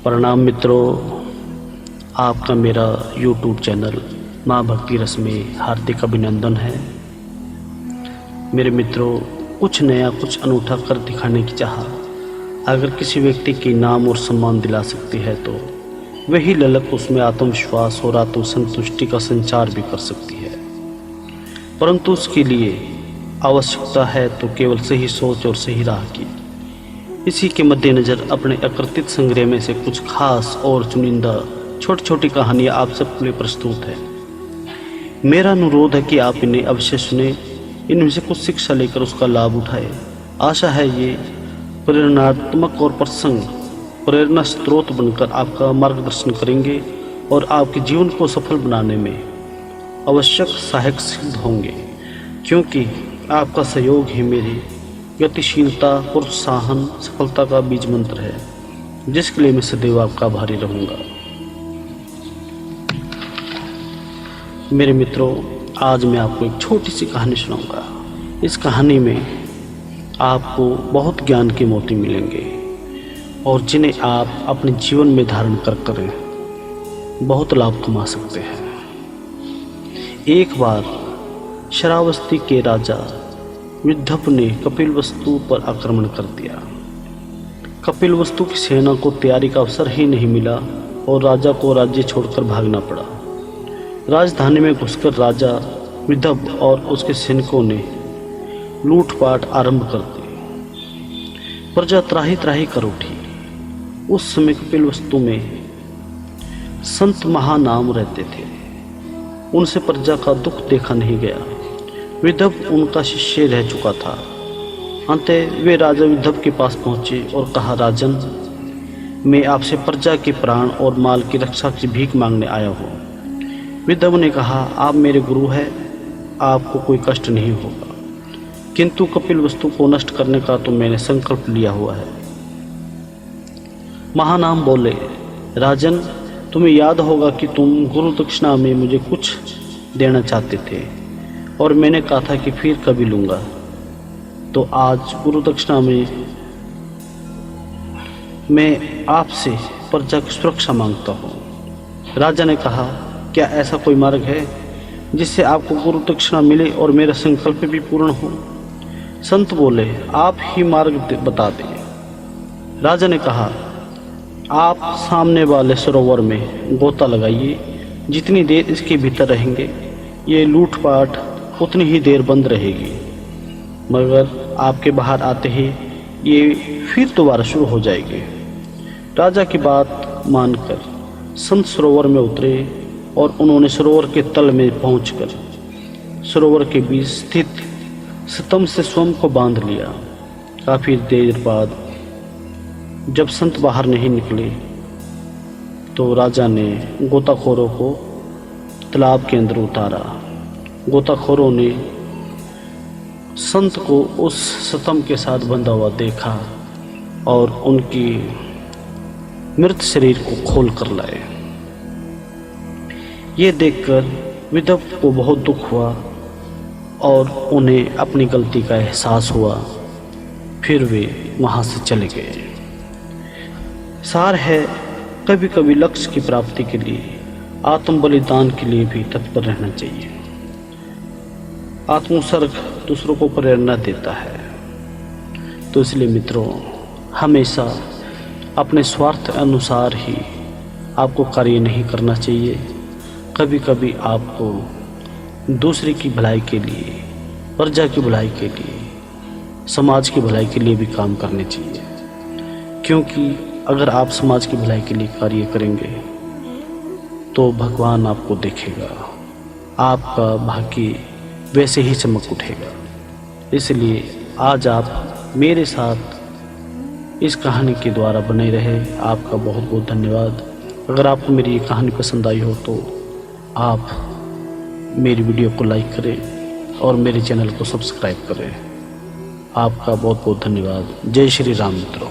प्रणाम मित्रों, आपका मेरा YouTube चैनल माँ भक्ति रस में हार्दिक अभिनंदन है। मेरे मित्रों, कुछ नया कुछ अनूठा कर दिखाने की चाह अगर किसी व्यक्ति की नाम और सम्मान दिला सकती है तो वही ललक उसमें आत्मविश्वास और आत्मसंतुष्टि का संचार भी कर सकती है। परंतु उसके लिए आवश्यकता है तो केवल सही सोच और सही राह की। इसी के मद्देनज़र अपने अकृतित संग्रह में से कुछ खास और चुनिंदा छोटी छोटी कहानियाँ आप सबके लिए प्रस्तुत है। मेरा अनुरोध है कि आप इन्हें अवश्य सुने, इनमें से कुछ शिक्षा लेकर उसका लाभ उठाए। आशा है ये प्रेरणात्मक और प्रसंग प्रेरणा स्रोत बनकर आपका मार्गदर्शन करेंगे और आपके जीवन को सफल बनाने में आवश्यक सहायक सिद्ध होंगे, क्योंकि आपका सहयोग ही मेरी गतिशीलता, प्रोत्साहन, सफलता का बीज मंत्र है, जिसके लिए मैं सदैव आपका आभारी रहूँगा। मेरे मित्रों, आज मैं आपको एक छोटी सी कहानी सुनाऊंगा। इस कहानी में आपको बहुत ज्ञान के मोती मिलेंगे और जिन्हें आप अपने जीवन में धारण कर बहुत लाभ कमा सकते हैं। एक बार शरावस्ती के राजा विदर्भ ने कपिलवस्तु पर आक्रमण कर दिया। कपिलवस्तु की सेना को तैयारी का अवसर ही नहीं मिला और राजा को राज्य छोड़कर भागना पड़ा। राजधानी में घुसकर राजा विदर्भ और उसके सैनिकों ने लूटपाट आरंभ कर दी। प्रजा त्राही त्राही कर उठी। उस समय कपिलवस्तु में संत महानाम रहते थे। उनसे प्रजा का दुख देखा नहीं गया। विदर्भ उनका शिष्य रह चुका था। अंततः वे राजा विदर्भ के पास पहुंचे और कहा, राजन, मैं आपसे प्रजा के प्राण और माल की रक्षा की भीख मांगने आया हूँ। विदर्भ ने कहा, आप मेरे गुरु हैं, आपको कोई कष्ट नहीं होगा, किंतु कपिलवस्तु को नष्ट करने का तो मैंने संकल्प लिया हुआ है। महानाम बोले, राजन, तुम्हें याद होगा कि तुम गुरु दक्षिणा में मुझे कुछ देना चाहते थे और मैंने कहा था कि फिर कभी लूँगा। तो आज गुरु दक्षिणा में मैं आपसे प्रजा की सुरक्षा मांगता हूँ। राजा ने कहा, क्या ऐसा कोई मार्ग है जिससे आपको गुरु दक्षिणा मिले और मेरा संकल्प भी पूर्ण हो? संत बोले, आप ही मार्ग बता दें। राजा ने कहा, आप सामने वाले सरोवर में गोता लगाइए। जितनी देर इसके भीतर रहेंगे ये लूटपाट उतनी ही देर बंद रहेगी, मगर आपके बाहर आते ही ये फिर दोबारा शुरू हो जाएगी। राजा की बात मानकर संत सरोवर में उतरे और उन्होंने सरोवर के तल में पहुंचकर सरोवर के बीच स्थित स्तंभ से स्वयं को बांध लिया। काफ़ी देर बाद जब संत बाहर नहीं निकले तो राजा ने गोताखोरों को तालाब के अंदर उतारा। गोताखोरों ने संत को उस स्तंभ के साथ बंधा हुआ देखा और उनकी मृत शरीर को खोल कर लाए। ये देखकर विदर्भ को बहुत दुख हुआ और उन्हें अपनी गलती का एहसास हुआ। फिर वे वहाँ से चले गए। सार है, कभी कभी लक्ष्य की प्राप्ति के लिए आत्म बलिदान के लिए भी तत्पर रहना चाहिए। आत्मोत्सर्ग दूसरों को प्रेरणा देता है। तो इसलिए मित्रों, हमेशा अपने स्वार्थ अनुसार ही आपको कार्य नहीं करना चाहिए। कभी कभी आपको दूसरे की भलाई के लिए, प्रजा की भलाई के लिए, समाज की भलाई के लिए भी काम करने चाहिए, क्योंकि अगर आप समाज की भलाई के लिए कार्य करेंगे तो भगवान आपको देखेगा, आपका भाग्य वैसे ही चमक उठेगा। इसलिए आज आप मेरे साथ इस कहानी के द्वारा बने रहे। आपका बहुत बहुत धन्यवाद। अगर आपको मेरी ये कहानी पसंद आई हो तो आप मेरी वीडियो को लाइक करें और मेरे चैनल को सब्सक्राइब करें। आपका बहुत बहुत धन्यवाद। जय श्री राम मित्रों।